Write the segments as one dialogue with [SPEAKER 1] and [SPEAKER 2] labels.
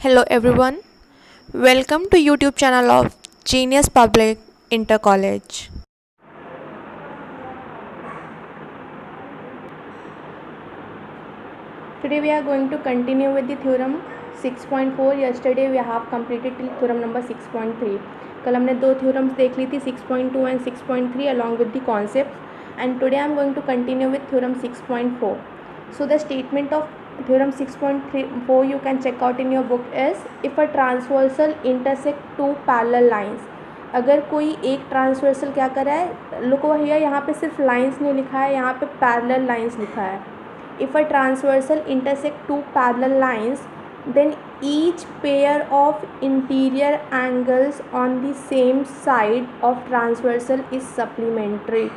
[SPEAKER 1] Hello everyone, welcome to YouTube channel of Genius Public Inter College.
[SPEAKER 2] Today we are going to continue with the theorem 6.4. Yesterday we have completed till theorem number 6.3. कल हमने दो theorems देख ली थी 6.2 and 6.3 along with the concepts, and today I am going to continue with theorem 6.4. So the statement of theorem 6.4 you can check out in your book is, if a transversal intersect two parallel lines. अगर कोई एक transversal क्या कर रहा है, look over here, यहाँ पे सिर्फ लाइंस नहीं लिखा है, यहाँ पे पैरेलल लाइंस लिखा है. If a transversal intersect two parallel lines, then each pair of interior angles on the same side of transversal is supplementary.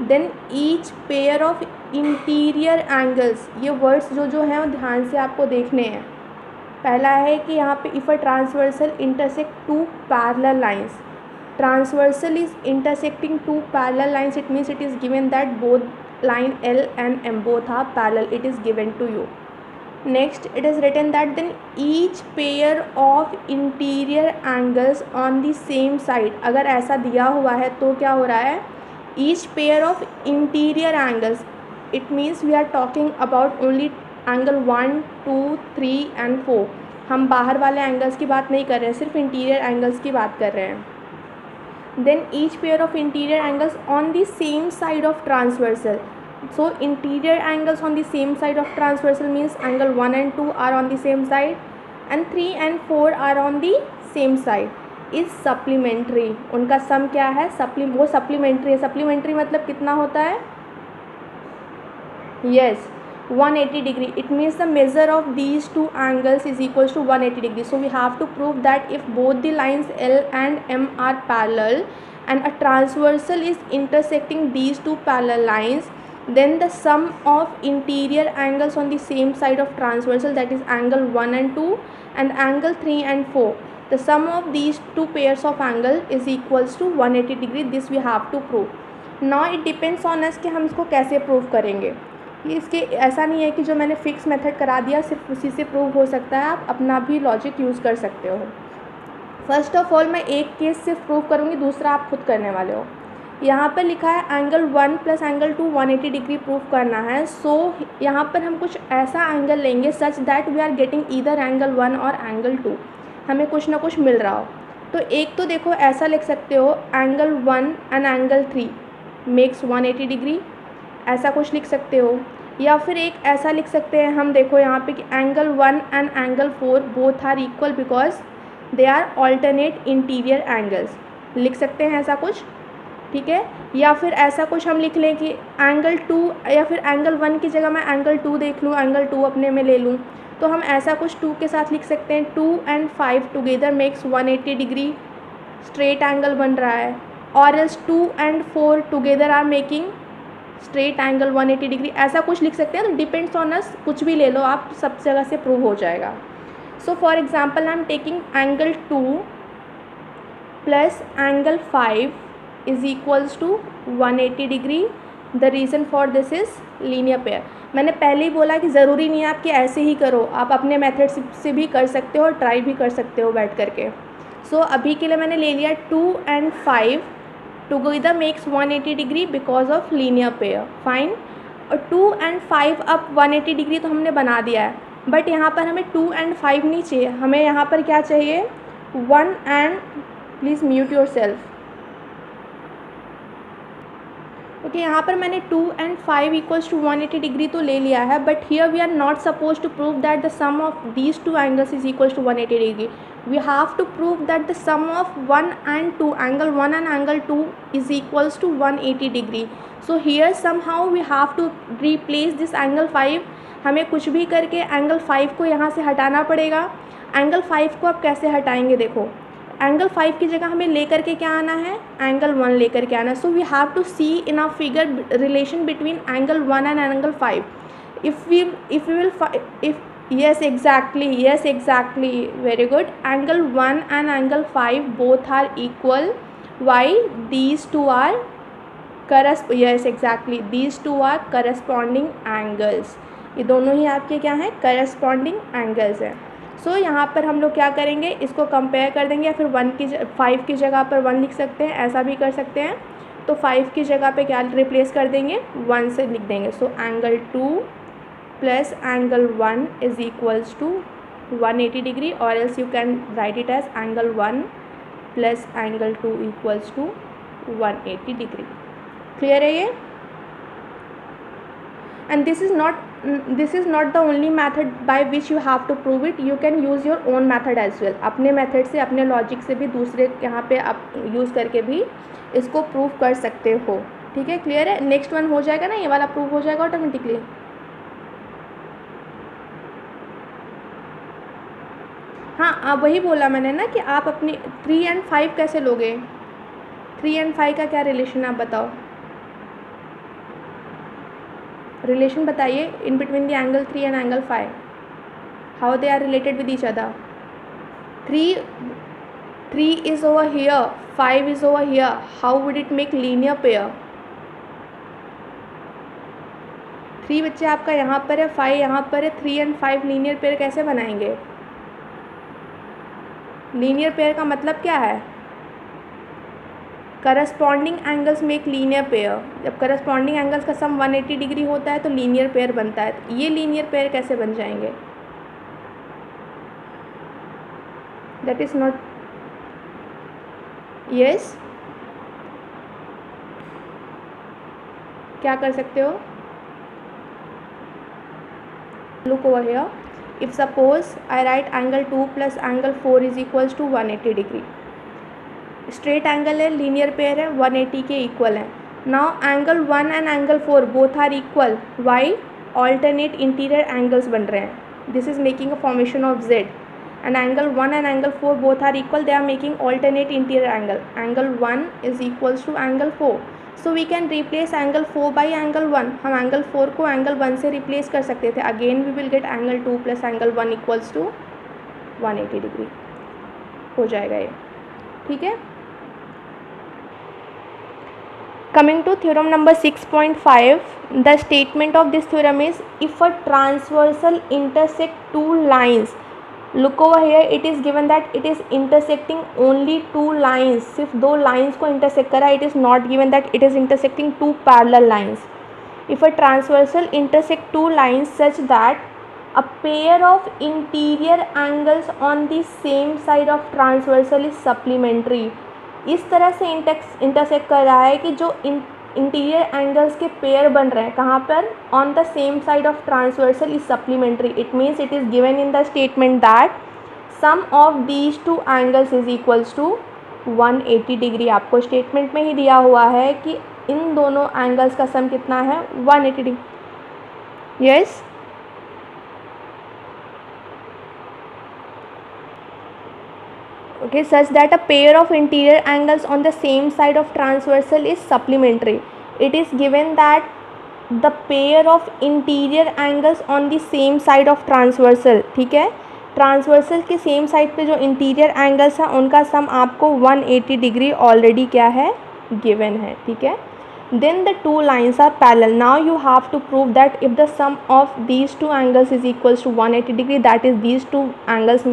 [SPEAKER 2] Then each pair of interior angles, ये words जो हैं वो ध्यान से आपको देखने हैं. पहला है कि यहाँ पे if a transversal intersect two parallel lines, transversal is intersecting two parallel lines, it means it is given that both line L and M both are parallel, it is given to you. Next it is written that then each pair of interior angles on the same side, अगर ऐसा दिया हुआ है तो क्या हो रहा है, each pair of interior angles, it means we are talking about only angle 1, 2, 3 and 4. हम बाहर वाले एंगल्स की बात नहीं कर रहे हैं, सिर्फ इंटीरियर एंगल्स की बात कर रहे हैं. Then each pair of interior angles on the same side of transversal. So interior angles on the same side of transversal means angle 1 and 2 are on the same side and 3 and 4 are on the same side, is supplementary. उनका सम क्या है, वो supplementary है. supplementary मतलब कितना होता है, yes, 180 degree. It means the measure of these two angles is equals to 180 degree. So we have to prove that if both the lines L and M are parallel and a transversal is intersecting these two parallel lines, then the sum of interior angles on the same side of transversal, that is angle 1 and 2 and angle 3 and 4, the sum of these two pairs of angle is equals to 180 degree. This we have to prove. Now it depends on us कि हम इसको कैसे prove करेंगे. ये इसके ऐसा नहीं है कि जो मैंने फिक्स मेथड करा दिया सिर्फ उसी से प्रूव हो सकता है, आप अपना भी लॉजिक यूज़ कर सकते हो. फर्स्ट ऑफ ऑल मैं एक केस सिर्फ प्रूव करूँगी, दूसरा आप खुद करने वाले हो. यहाँ पर लिखा है angle 1 plus angle 2 180 degree prove करना है. सो यहाँ पर हम कुछ ऐसा एंगल लेंगे such that we are getting either angle 1 और एंगल 2, हमें कुछ ना कुछ मिल रहा हो. तो एक तो देखो ऐसा लिख सकते हो, angle 1 and angle 3 makes 180 degree, ऐसा कुछ लिख सकते हो. या फिर एक ऐसा लिख सकते हैं हम, देखो यहाँ पे कि angle 1 and angle 4 both are equal because they are alternate interior angles, लिख सकते हैं ऐसा कुछ, ठीक है. या फिर ऐसा कुछ हम लिख लें कि एंगल 2 या फिर एंगल 1 की जगह मैं एंगल 2 देख लूँ, एंगल 2 अपने में ले लूँ, तो हम ऐसा कुछ 2 के साथ लिख सकते हैं 2 and 5 together makes 180 degree, straight angle बन रहा है. और else 2 and 4 together are making straight angle 180 degree, ऐसा कुछ लिख सकते हैं. तो डिपेंड्स ऑन अस, कुछ भी ले लो आप, सब जगह से प्रूव हो जाएगा. So for example I am taking angle 2 plus angle 5 is equals to 180 degree. The reason for this is linear pair. मैंने पहले ही बोला कि ज़रूरी नहीं है आप कि ऐसे ही करो, आप अपने मेथड से भी कर सकते हो और ट्राई भी कर सकते हो बैठ करके. सो अभी के लिए मैंने ले लिया 2 and 5 together makes 180 degree because of linear pair, fine. और 2 and 5 अब 180 डिग्री तो हमने बना दिया है, बट यहाँ पर हमें 2 and 5 नहीं चाहिए, हमें यहाँ पर क्या चाहिए, 1 and, please mute your self. Okay, यहाँ पर मैंने 2 and 5 इक्वल्स टू 180 डिग्री तो ले लिया है, but here we are not suppose to prove that the sum of these two angles is equals to 180 degree. We have to prove that the sum of 1 and 2, angle 1 and angle 2 is equals to 180 degree. So here somehow we have to replace this angle 5. हमें कुछ भी करके angle 5 को यहाँ से हटाना पड़ेगा. angle 5 को आप कैसे हटाएंगे, देखो angle 5 की जगह हमें लेकर के क्या आना है, angle 1 लेकर के आना. So we have to see in our figure relation between angle 1 and angle 5. If we will yes exactly, very good. Angle 1 and angle 5 both are equal. Why? These two are yes exactly, these two are corresponding angles. ये दोनों ही आपके क्या हैं, corresponding angles हैं. सो यहाँ पर हम लोग क्या करेंगे, इसको कंपेयर कर देंगे या फिर 5 की जगह पर 1 लिख सकते हैं, ऐसा भी कर सकते हैं। तो 5 की जगह पे क्या रिप्लेस कर देंगे, 1 से लिख देंगे। So angle 2 plus angle 1 is equals to 180 degree, और else you can write it as angle 1 plus angle 2 equals to 180 degree. Clear है ये? And this is not the only method by which you have to prove it. You can use your own method as well. अपने method से, अपने logic से भी दूसरे यहाँ पे आप यूज़ करके भी इसको प्रूव कर सकते हो। ठीक है, क्लियर है? नेक्स्ट वन हो जाएगा ना, ये वाला प्रूव हो जाएगा ऑटोमेटिकली। हाँ, वही बोला मैंने ना कि आप अपनी 3 and 5 कैसे लोगे। 3 and 5 का क्या रिलेशन, आप बताओ, रिलेशन बताइए in between the angle 3 and angle 5, how they are related with each other. 3 is over here, 5 is over here, how would it make linear pair? 3 बच्चे आपका यहाँ पर है, 5 यहाँ पर है, 3 and 5 लीनियर पेयर कैसे बनाएंगे? लीनियर पेयर का मतलब क्या है? करस्पॉन्डिंग एंगल्स में एक लीनियर पेयर, जब करस्पॉन्डिंग एंगल्स का सम 180 डिग्री होता है तो लीनियर पेयर बनता है। ये लीनियर पेयर कैसे बन जाएंगे? दैट इज नॉट, यस, क्या कर सकते हो? Look over here, if suppose I write angle 2 plus angle 4 is equals to 180 degree. Straight angle है, लीनियर पेयर है, 180 के इक्वल है। Now angle 1 and angle 4 both are equal, why? Alternate interior angles बन रहे हैं, this is making a formation of Z, and angle 1 and angle 4 both are equal, they are making alternate interior angle. Angle 1 is equals to angle 4, so we can replace angle 4 by angle 1। हम angle 4 को angle 1 से replace कर सकते थे। Again we will get angle 2 plus angle 1 equals to 180 degree हो जाएगा ये। ठीक है, coming to theorem number 6.5, the statement of this theorem is if a transversal intersect two lines, look over here, it is given that it is intersecting only two lines, सिर्फ 2 lines को intersect करा, it is not given that it is intersecting 2 parallel lines. If a transversal intersect 2 lines such that a pair of interior angles on the same side of transversal is supplementary, इस तरह से intersect कर रहा है कि जो interior angles के pair बन रहे हैं, कहाँ पर? On the same side of transversal is supplementary. It means it is given in the statement that sum of these 2 angles is equals to 180 degree. आपको स्टेटमेंट में ही दिया हुआ है कि इन दोनों एंगल्स का सम कितना है, 180 degree. Yes, okay, such that a pair of interior angles on the same side of transversal is supplementary. It is given that the pair of interior angles on the same side of transversal, ठीक है, transversal के same side पे जो interior angles हैं उनका सम आपको 180 degree already क्या है, गिवन है। ठीक है, then the 2 lines are parallel. Now you have to prove that if the sum of these 2 angles is equals to 180 degree, that is these 2 angles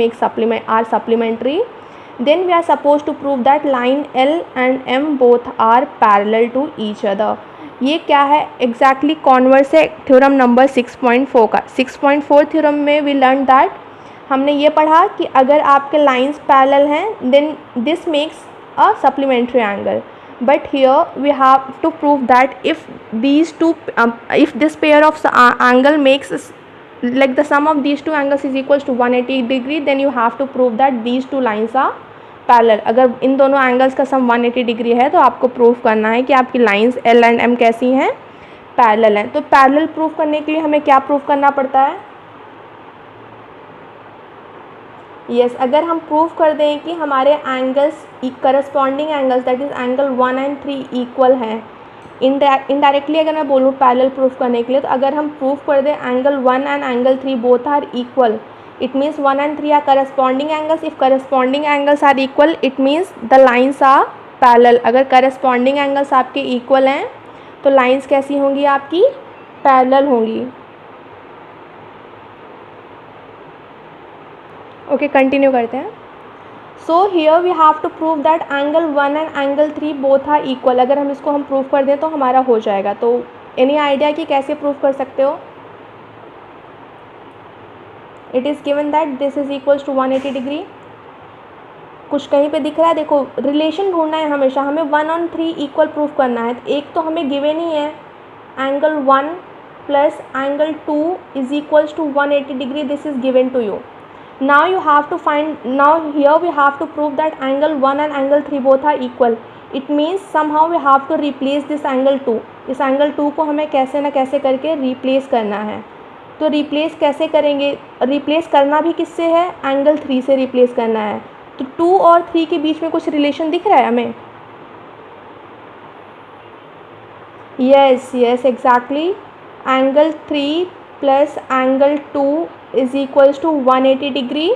[SPEAKER 2] are supplementary, then we are supposed to prove that line L and M both are parallel to each other. ये क्या है exactly converse है theorem number 6.4 का। 6.4 theorem में we learn that, हमने ये पढ़ा कि अगर आपके लाइंस पैरेलल हैं then this makes a supplementary angle, but here we have to prove that if these two if this pair of angle makes like the sum of these 2 angles is equals to 180 degree, then you have to prove that these 2 lines are parallel. अगर इन दोनों angles का सम 180 degree है तो आपको proof करना है कि आपकी लाइंस एल एंड एम कैसी हैं, पैरेलल हैं। तो पैरेलल प्रूफ करने के लिए हमें क्या प्रूफ करना पड़ता है? यस, अगर हम प्रूफ कर दें कि हमारे angles corresponding angles that is angle 1 and 3 equal हैं, इनडायरेक्टली अगर मैं बोलूँ पैरेलल प्रूफ करने के लिए, तो अगर हम प्रूफ कर दें angle 1 and angle 3 both are equal, it means 1 and 3 are corresponding angles. If corresponding angles are equal, it means the lines are parallel. अगर corresponding angles आपके equal हैं तो lines कैसी होंगी आपकी, parallel होंगी। ओके, कंटिन्यू करते हैं. So here we have to prove that angle 1 and angle 3 both are equal. अगर हम इसको प्रूव कर दें तो हमारा हो जाएगा. तो एनी आइडिया कि कैसे प्रूव कर सकते हो? It is given that this is equals to 180 degree. कुछ कहीं पे दिख रहा है? देखो, रिलेशन ढूंढना है हमेशा. हमें 1 और 3 इक्वल प्रूफ करना है. एक तो हमें गिवन ही है, angle 1 plus angle 2 is equals to 180 degree. This is given to you. Now you have to find, now here we have to prove that angle 1 and angle 3 both are equal. It means somehow we have to replace this angle 2. इस angle 2 को हमें कैसे ना कैसे करके replace करना है. तो replace कैसे करेंगे? replace करना भी किससे है? angle 3 से replace करना है. तो 2 और 3 के बीच में कुछ relation दिख रहा है हमें? yes exactly. angle 3 plus angle 2 is equals to 180 degree.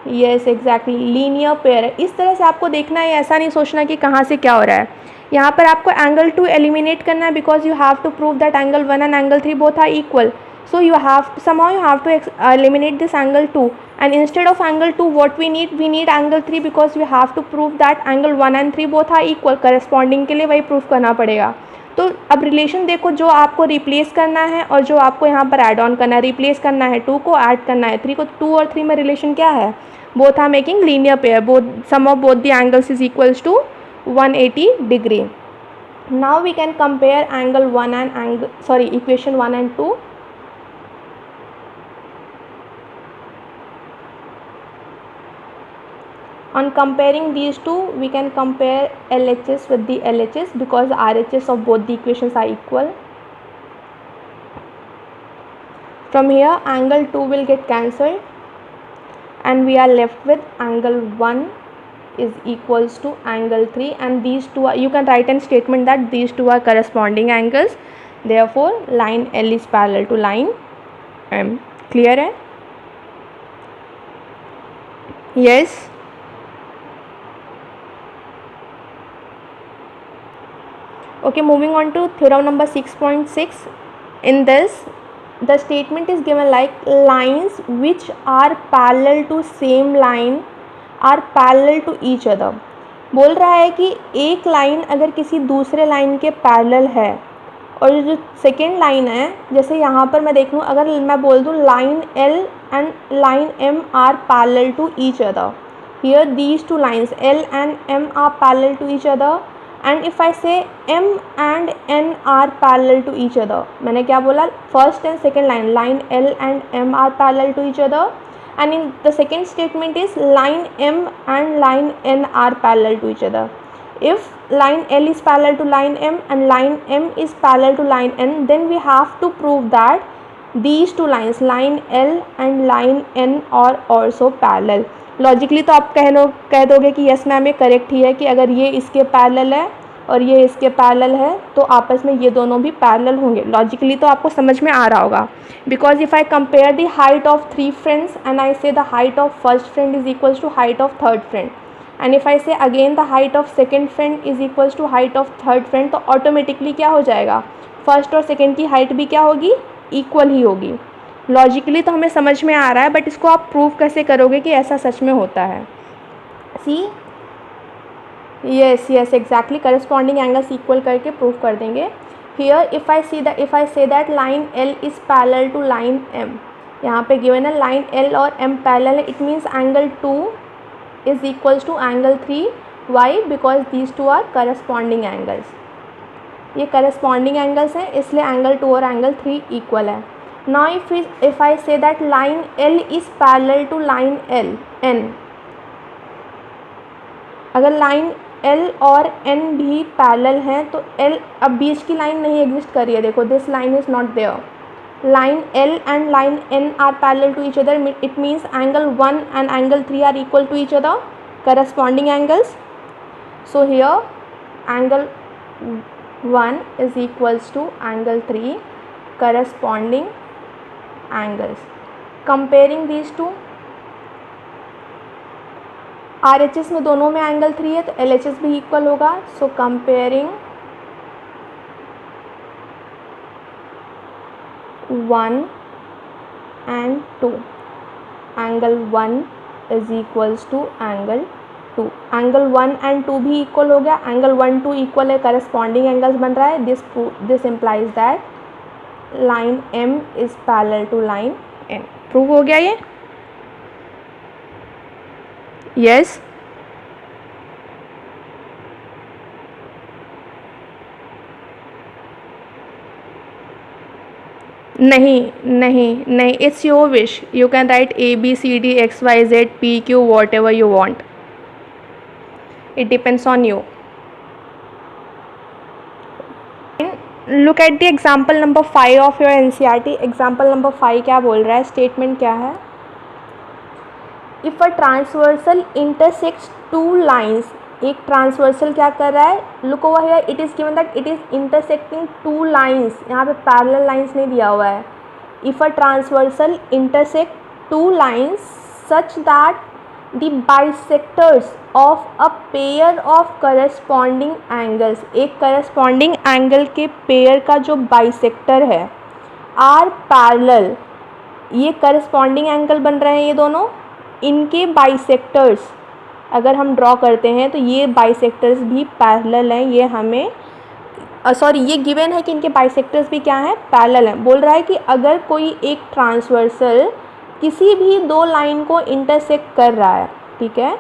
[SPEAKER 2] Yes exactly, linear pair है. इस तरह से आपको देखना है, ऐसा नहीं सोचना कि कहाँ से क्या हो रहा है. यहाँ पर आपको एंगल 2 एलिमिनेट करना है because you have to prove that angle 1 and angle 3 both are equal. So you have to eliminate this angle 2 and instead of angle 2 what we need angle 3 because we have to prove that angle 1 and 3 both are equal. Corresponding के लिए वही proof करना पड़ेगा. तो अब relation देखो, जो आपको रिप्लेस करना है और जो आपको यहाँ पर ऐड ऑन करना है. रिप्लेस करना है 2 को, ऐड करना है 3 को. 2 और 3 में रिलेशन क्या है? Both are making linear pair. Both sum of both the angles is equals to 180 degree. Now we can compare angle 1 and equation 1 and 2. On comparing these two, we can compare LHS with the LHS because RHS of both the equations are equal. From here, angle 2 will get cancelled and we are left with angle 1 is equals to angle 3, and these two are, you can write a statement that these two are corresponding angles. Therefore, line L is parallel to line M. Clear है? Yes. Okay, moving on to theorem number 6.6. In this, the statement is given like lines which are parallel to same line are parallel to each other. बोल रहा है कि एक line अगर किसी दूसरे line के पैरेलल है और जो सेकेंड लाइन है, जैसे यहाँ पर मैं देख लूँ, अगर मैं बोल दूँ line L and line M are parallel to each other. Here these two lines L and M are parallel to each other. And if I say M and N are parallel to each other, मैंने क्या बोला? First and second line, line L and M are parallel to each other, and in the second statement is line M and line N are parallel to each other. If line L is parallel to line M and line M is parallel to line N, then we have to prove that these two lines, line L and line N are also parallel. Logically तो आप कह दोगे कि yes ma'am ये correct ही है कि अगर ये इसके पैरेलल है और ये इसके पैरेलल है तो आपस में ये दोनों भी पैरेलल होंगे. लॉजिकली तो आपको समझ में आ रहा होगा. Because if I compare the height of 3 friends and I say the height of first friend is equals to height of third friend, and if I say again the height of second friend is equals to height of third friend, तो automatically क्या हो जाएगा? First और second की height भी क्या होगी? Equal ही होगी. लॉजिकली तो हमें समझ में आ रहा है, बट इसको आप प्रूव कैसे करोगे कि ऐसा सच में होता है? See yes exactly, corresponding angles equal करके प्रूव कर देंगे. Here if I say that line L is parallel to line M, यहाँ पे गिवन है लाइन L और M पैरेलल है. It means angle 2 is equals to angle 3. Why? Because these two are corresponding angles. ये corresponding angles हैं, इसलिए angle 2 और angle 3 equal है. Now if I say that line L is parallel to line N, अगर line L और N भी parallel हैं तो L, अब बीच की लाइन नहीं एग्जिस्ट कर रही है. देखो, this line is not there. Line L and line N are parallel to each other. It means angle 1 and angle 3 are equal to each other, corresponding angles. So here angle 1 is equals to angle 3, corresponding angles. Comparing these two, RHS में दोनों में angle 3 है तो LHS भी equal होगा. So comparing 1 and 2, angle 1 is equals to angle 2। Angle 1 and 2 भी equal हो गया, एंगल 1 2 इक्वल है, करस्पॉन्डिंग एंगल्स बन रहा है। This implies that line M is parallel to line N। Prove हो गया ये? यस नहीं, it's your wish, you can write ABCD XYZ PQ whatever you want, it depends on you. Look at the example number 5 of your NCERT। Example number 5 क्या बोल रहा है, statement क्या है? If a transversal intersects two lines, एक transversal क्या कर रहा है, look over here, it is given that it is intersecting two lines, यहाँ पे पैरेलल लाइन्स नहीं दिया हुआ है। If a transversal intersect two lines such that the bisectors of a pair of corresponding angles, एक करस्पॉन्डिंग एंगल के pair का जो बाइसेक्टर है, आर पैरेलल, ये करस्पॉन्डिंग एंगल बन रहे हैं ये दोनों, इनके बाइसेक्टर्स अगर हम ड्रॉ करते हैं तो ये बाइसेक्टर्स भी पैरेलल हैं। ये हमें ये गिवन है कि इनके बाइसेक्टर्स भी क्या हैं, पैरेलल हैं। बोल रहा है कि अगर कोई एक ट्रांसवर्सल किसी भी दो लाइन को इंटरसेक्ट कर रहा है, ठीक है,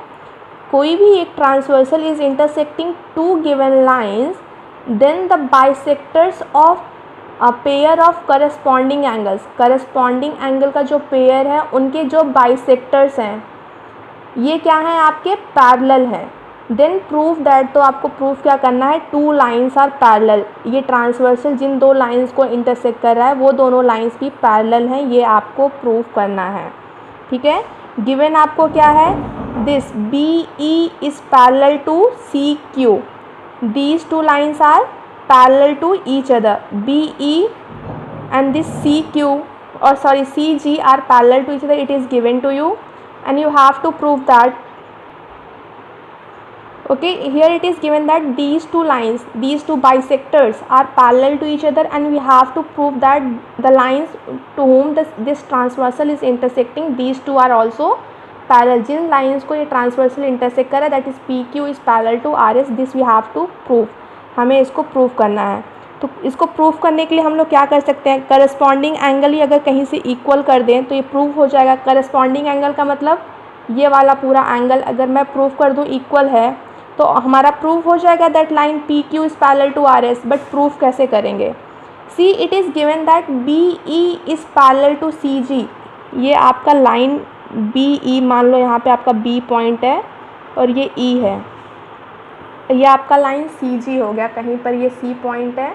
[SPEAKER 2] कोई भी एक transversal is intersecting to given lines, then the bisectors of a pair of corresponding angles, corresponding angle का जो पेयर है उनके जो बाइसेक्टर्स हैं ये क्या हैं, आपके पैरेलल हैं। देन प्रूफ दैट, तो आपको प्रूफ क्या करना है, टू लाइन्स आर पैरेलल, ये ट्रांसवर्सल जिन दो लाइन्स को इंटरसेक्ट कर रहा है वो दोनों लाइन्स भी पैरेलल हैं, ये आपको प्रूफ करना है। ठीक है, गिवन आपको क्या है, this BE is parallel to CQ, these two lines are parallel to each other, BE and this CG are parallel to each other, it is given to you and you have to prove that. Okay, here it is given that these two lines, these two bisectors are parallel to each other and we have to prove that the lines to whom this transversal is intersecting, these two are also parallel। जिन lines को ये transversal intersect कर रहा है, that is PQ is parallel to RS, this we have to prove, हमें इसको prove करना है। तो इसको प्रूव करने के लिए हम लोग क्या कर सकते हैं, करस्पॉन्डिंग एंगल ही अगर कहीं से इक्वल कर दें तो ये प्रूव हो जाएगा। करस्पॉन्डिंग एंगल का मतलब ये वाला पूरा एंगल अगर मैं प्रूव कर दूँ इक्वल है तो हमारा प्रूव हो जाएगा that line PQ is parallel to RS। But proof कैसे करेंगे, see it is given that BE is parallel to CG, ये आपका लाइन BE मान लो यहाँ पे आपका B पॉइंट है और ये E है, ये आपका लाइन CG हो गया, कहीं पर ये C पॉइंट है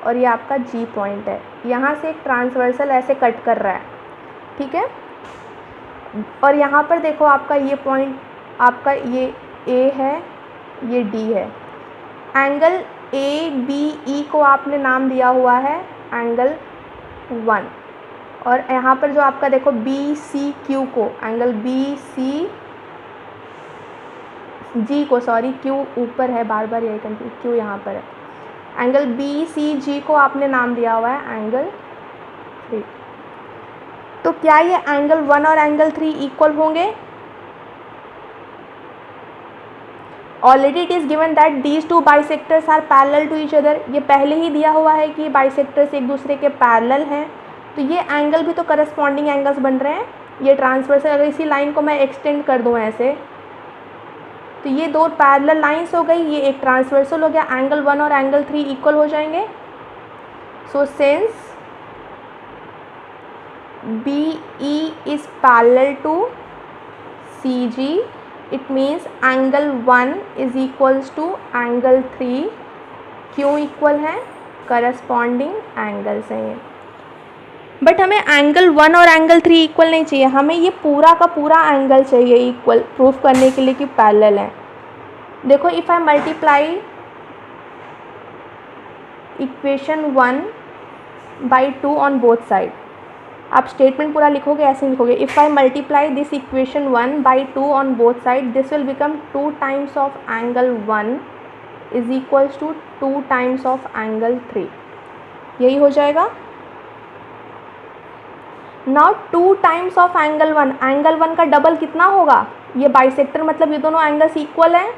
[SPEAKER 2] और ये आपका G पॉइंट है। यहाँ से एक ट्रांसवर्सल ऐसे कट कर रहा है, ठीक है, और यहाँ पर देखो आपका ये पॉइंट, आपका ये A है, ये D है। एंगल ABE को आपने नाम दिया हुआ है एंगल 1, और यहाँ पर जो आपका देखो BCQ को, एंगल BCG को, सॉरी Q ऊपर है, बार बार यही कंफ्यूज, Q यहाँ पर है, एंगल BCG को आपने नाम दिया हुआ है एंगल 3। तो क्या ये एंगल 1 और एंगल 3 इक्वल होंगे? Already it is given that these two bisectors are parallel to each other, ये पहले ही दिया हुआ है कि बाइसेक्टर्स एक दूसरे के पैरेलल हैं, तो ये एंगल भी तो करस्पॉन्डिंग एंगल्स बन रहे हैं। ये ट्रांसवर्सल, अगर इसी लाइन को मैं एक्सटेंड कर दूँ ऐसे, तो ये दो पैरेलल लाइंस हो गई, ये एक ट्रांसवर्सल हो गया, एंगल 1 और एंगल 3 इक्वल हो जाएंगे। So since BE is parallel to CG, it means angle 1 is equals to angle 3। क्यों इक्वल है? करस्पॉन्डिंग एंगल्स हैं ये। बट हमें एंगल 1 और एंगल 3 इक्वल नहीं चाहिए, हमें ये पूरा का पूरा एंगल चाहिए इक्वल, प्रूफ करने के लिए कि पैरेलल है। देखो, if I multiply equation 1 by 2 on both side, आप स्टेटमेंट पूरा लिखोगे ऐसे लिखोगे, if I multiply this equation 1 by 2 on both side, this will become 2 times of angle 1 is equals to 2 times of angle 3, यही हो जाएगा। Now 2 times of angle 1, angle 1 का double कितना होगा, ये बाइसेक्टर मतलब ये दोनों एंगल्स इक्वल हैं,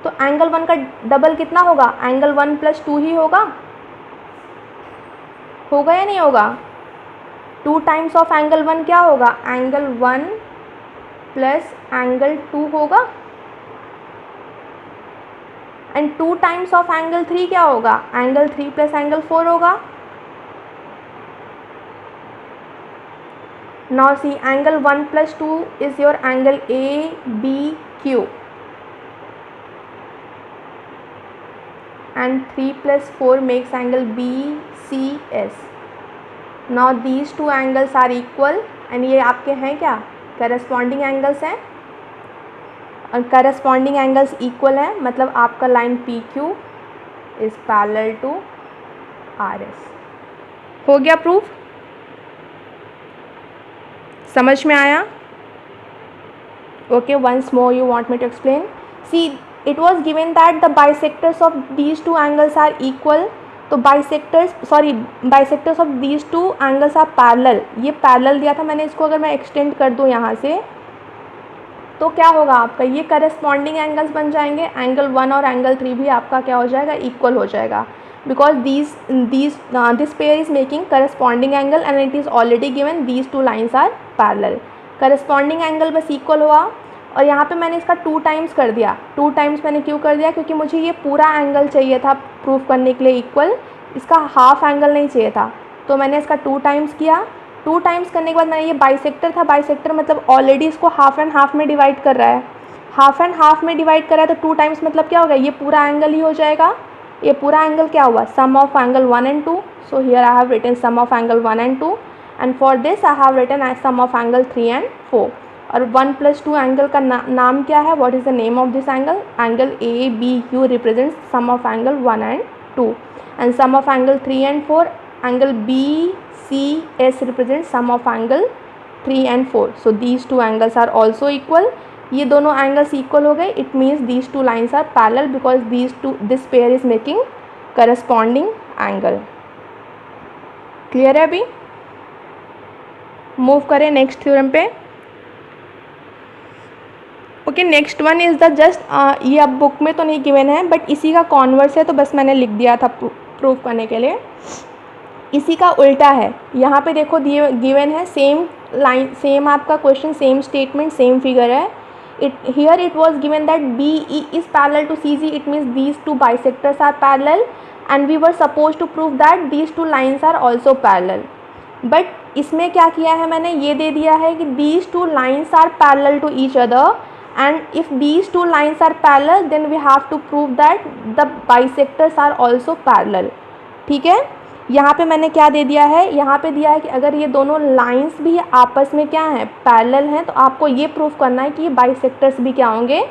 [SPEAKER 2] तो एंगल 1 का डबल कितना होगा, एंगल 1 + 2 ही होगा या नहीं होगा। 2 टाइम्स ऑफ एंगल 1 क्या होगा, एंगल 1 + एंगल 2 होगा, एंड 2 टाइम्स ऑफ एंगल 3 क्या होगा, एंगल 3 + एंगल 4 होगा। Now see angle 1 + 2 is your angle ABQ and 3 + 4 makes angle BCS. Now these two angles are equal and ये आपके हैं क्या, corresponding angles हैं, और corresponding angles equal है, मतलब आपका line PQ is parallel to RS। हो गया प्रूफ, समझ में आया? Okay, once more you want me to explain? See, it was given that the bisectors of these two angles are equal, तो bisectors of these two angles are parallel, ये parallel दिया था मैंने, इसको अगर मैं एक्सटेंड कर दूँ यहाँ से तो क्या होगा आपका, ये करस्पॉन्डिंग एंगल्स बन जाएंगे, एंगल 1 और एंगल 3 भी आपका क्या हो जाएगा, इक्वल हो जाएगा, because this pair is making corresponding angle and it is already given these two lines are parallel. Corresponding angle बस इक्वल हुआ, और यहाँ पे मैंने इसका 2 टाइम्स कर दिया। 2 टाइम्स मैंने क्यों कर दिया, क्योंकि मुझे ये पूरा एंगल चाहिए था प्रूफ करने के लिए इक्वल, इसका हाफ एंगल नहीं चाहिए था, तो मैंने इसका 2 टाइम्स किया। 2 टाइम्स करने के बाद मैंने, ये बाइसेक्टर था, बाइसेक्टर मतलब ऑलरेडी इसको हाफ एंड हाफ में डिवाइड कर रहा है, हाफ एंड हाफ में डिवाइड कर रहा है, तो 2 टाइम्स मतलब क्या होगा, ये पूरा एंगल ही हो जाएगा। ये पूरा एंगल क्या हुआ, sum of angle 1 and 2, so here I have written sum of angle 1 and 2, and for this I have written as sum of angle 3 and 4। और 1 + 2 एंगल का नाम क्या है, what is the name of this angle, angle ABQ represents sum of angle 1 and 2, and sum of angle 3 and 4 angle BCS represents sum of angle 3 and 4. So these two angles are also equal. ये दोनों angles equal हो गए, it means these two lines are parallel because this pair is making corresponding angle. Clear है अभी? Move करें next theorem पे। Okay, next one is the just ये अब बुक में तो नहीं गिवन है, बट इसी का कॉन्वर्स है, तो बस मैंने लिख दिया था प्रूफ करने के लिए। इसी का उल्टा है, यहाँ पे देखो दिए गिवन है, सेम लाइन, सेम आपका question, same statement, same figure है। Here it was given that BE is parallel to CG, it means these two bisectors are parallel and we were suppose to prove that these two lines are also parallel. But इसमें क्या किया है मैंने, ये दे दिया है कि these two lines are parallel to each other, and if these two lines are parallel then we have to prove that the bisectors are also parallel। ठीक है, यहाँ पे मैंने क्या दे दिया है, यहाँ पे दिया है कि अगर ये दोनों लाइंस भी आपस में क्या हैं, पैरेलल हैं, तो आपको ये प्रूफ करना है कि ये बाइसेक्टर्स भी क्या होंगे,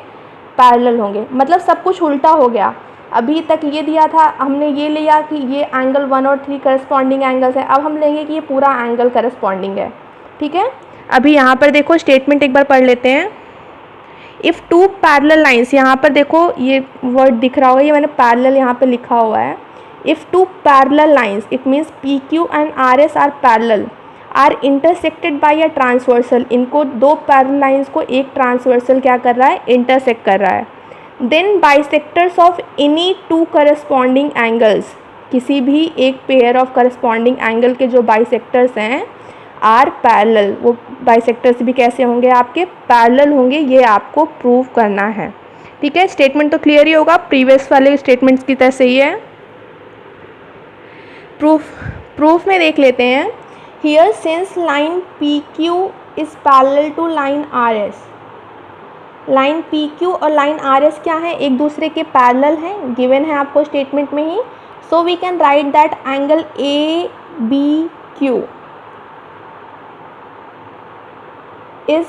[SPEAKER 2] पैरेलल होंगे। मतलब सब कुछ उल्टा हो गया, अभी तक ये दिया था, हमने ये लिया कि ये एंगल 1 और 3 करस्पॉन्डिंग एंगल्स है, अब हम लेंगे कि ये पूरा एंगल करस्पॉन्डिंग है। ठीक है, अभी यहाँ पर देखो स्टेटमेंट एक बार पढ़ लेते हैं। इफ़ 2 पैरेलल लाइन्स, यहाँ पर देखो ये वर्ड दिख रहा होगा, ये मैंने पैरेलल यहाँ पे लिखा हुआ है। If 2 parallel lines, it means PQ and RS are parallel, are intersected by a transversal, इनको 2 पैरेलल लाइन्स को एक ट्रांसवर्सल क्या कर रहा है, इंटरसेक्ट कर रहा है। Then bisectors of any 2 corresponding angles, किसी भी एक पेयर ऑफ करस्पॉन्डिंग एंगल के जो बाइसेक्टर्स हैं आर पैरेलल, वो बाइसेक्टर्स भी कैसे होंगे, आपके पैरेलल होंगे, ये आपको प्रूव करना है। ठीक है, स्टेटमेंट तो क्लियर ही होगा, प्रीवियस वाले स्टेटमेंट्स की तरह सही है। प्रूफ में देख लेते हैं। Here since line PQ is parallel to line RS, line PQ और लाइन RS क्या है, एक दूसरे के पैरेलल हैं, गिवन है आपको स्टेटमेंट में ही। So we can write that angle ABQ is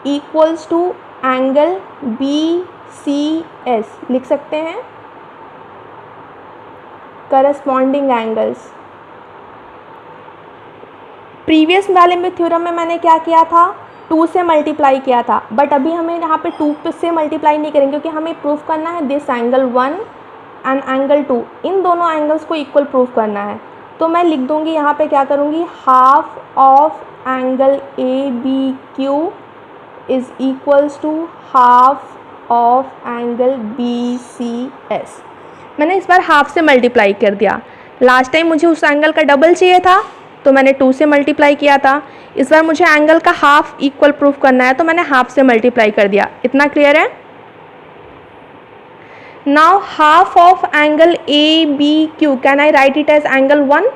[SPEAKER 2] equals to angle BCS, लिख सकते हैं, करस्पॉन्डिंग एंगल्स। प्रीवियस वाले में थ्योरम में मैंने क्या किया था, 2 से मल्टीप्लाई किया था, बट अभी हमें यहाँ पे 2 से मल्टीप्लाई नहीं करेंगे, क्योंकि हमें प्रूफ करना है दिस एंगल 1 एंड एंगल 2, इन दोनों एंगल्स को इक्वल प्रूफ करना है। तो मैं लिख दूँगी यहाँ पे, क्या करूँगी, half of angle ABQ is equals to half of angle BCS। मैंने इस बार हाफ से मल्टीप्लाई कर दिया। लास्ट टाइम मुझे उस एंगल का डबल चाहिए था तो मैंने 2 से मल्टीप्लाई किया था। इस बार मुझे एंगल का हाफ इक्वल प्रूफ करना है तो मैंने हाफ से मल्टीप्लाई कर दिया। इतना क्लियर है? Now half of angle ABQ, can I write it as angle 1?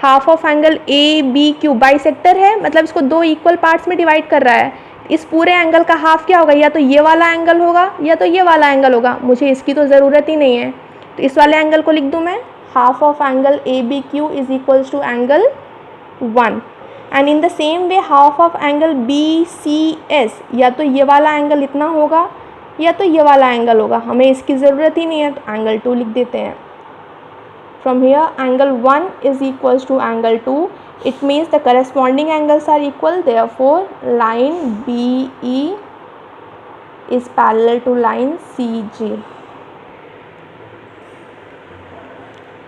[SPEAKER 2] Half of angle ABQ bisector है, मतलब इसको 2 इक्वल पार्ट्स में डिवाइड कर रहा है। इस पूरे एंगल का हाफ क्या होगा? या तो ये वाला एंगल होगा या तो ये वाला एंगल होगा। मुझे इसकी तो ज़रूरत ही नहीं है, तो इस वाले एंगल को लिख दूँ मैं। Half of angle ABQ is equals to angle 1। And in the same way half of angle BCS, या तो ये वाला एंगल इतना होगा या तो ये वाला एंगल होगा। हमें इसकी ज़रूरत ही नहीं है तो एंगल 2 लिख देते हैं। From here angle 1 is equals to angle 2. It means the corresponding angles are equal. Therefore line BE is parallel to line CG.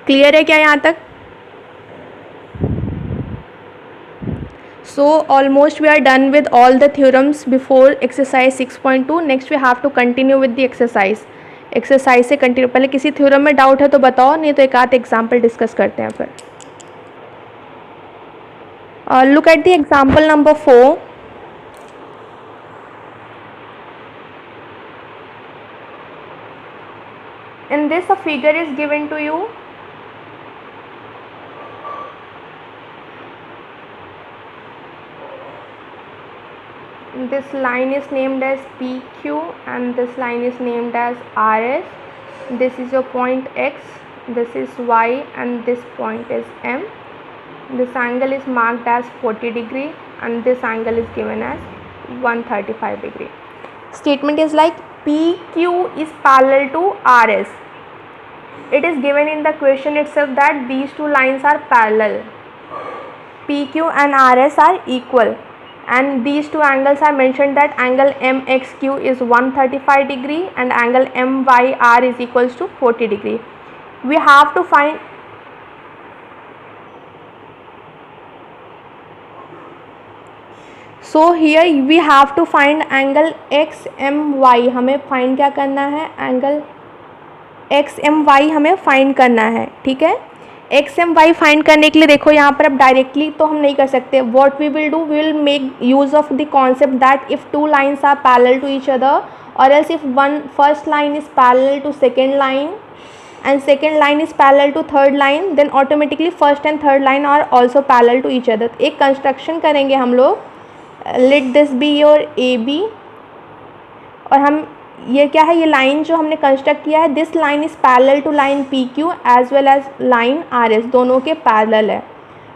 [SPEAKER 2] Clear है क्या यहाँ तक? So almost we are done with all the theorems before exercise 6.2. Next we have to continue with the exercise. Exercise से continue. पहले किसी theorem में doubt है तो बताओ, नहीं तो एक आध एग्जाम्पल डिस्कस करते हैं फिर। Look at the example number 4। In this a figure is given to you. This line is named as PQ and this line is named as RS. This is your point X, this is Y and this point is M. This angle is marked as 40 degree and this angle is given as 135 degree. Statement is like PQ is parallel to RS. It is given in the question itself that these two lines are parallel. PQ and RS are equal. And these two angles are mentioned that angle MXQ is 135 degree and angle MYR is equals to 40 degree. We have to find so here we have to find angle XMY. हमें find क्या करना है? angle XMY हमें find करना है, ठीक है। XMY find करने के लिए देखो यहाँ पर अब डायरेक्टली तो हम नहीं कर सकते। What we will do, we will make use of the concept that if two lines are parallel to each other और else if one first line is parallel to second line and second line is parallel to third line, then automatically first and third line are also parallel to each other. एक construction करेंगे हम लोग, let this be your AB और हम ये क्या है, ये लाइन जो हमने कंस्ट्रक्ट किया है, this line is parallel to line PQ as well as line RS, दोनों के पैरेलल है।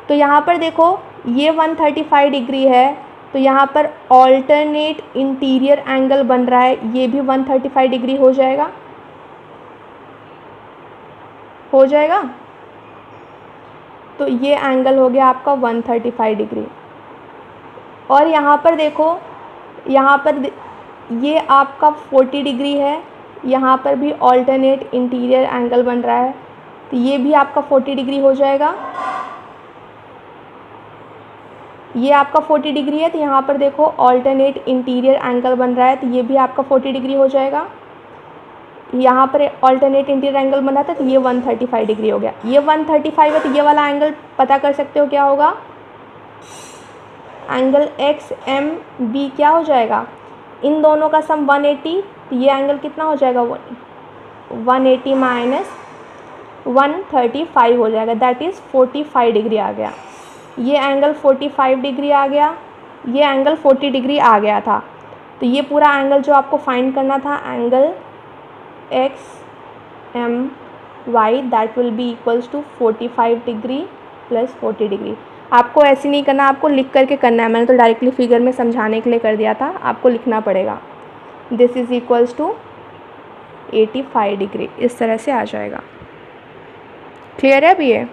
[SPEAKER 2] तो यहाँ पर देखो ये 135 डिग्री है, तो यहाँ पर ऑल्टरनेट इंटीरियर एंगल बन रहा है, ये भी 135 डिग्री हो जाएगा, हो जाएगा। तो ये एंगल हो गया आपका 135 डिग्री। और यहाँ पर देखो, यहाँ पर ये आपका 40 डिग्री है, यहाँ पर भी ऑल्टरनेट इंटीरियर एंगल बन रहा है, तो ये भी आपका 40 डिग्री हो जाएगा। ये आपका 40 डिग्री है, तो यहाँ पर देखो ऑल्टरनेट इंटीरियर एंगल बन रहा है, तो ये भी आपका 40 डिग्री हो जाएगा। यहाँ पर ऑल्टरनेट इंटीरियर एंगल बन रहा था, तो ये 135 डिग्री हो गया। ये 135 है, तो ये वाला एंगल पता कर सकते हो क्या होगा, एंगल XMB क्या हो जाएगा, इन दोनों का सम 180, तो ये एंगल कितना हो जाएगा, 180 माइनस 135 हो जाएगा, दैट इज़ 45 डिग्री आ गया। ये एंगल 45 डिग्री आ गया, ये एंगल 40 डिग्री आ गया था। तो ये पूरा एंगल जो आपको फाइंड करना था, angle XMY, that will be equals to 45 degree plus 40 degree. आपको ऐसे नहीं करना, आपको लिख करके करना है। मैंने तो डायरेक्टली फिगर में समझाने के लिए कर दिया था, आपको लिखना पड़ेगा। This is equals to 85 degree, इस तरह से आ जाएगा। क्लियर है अभी ये?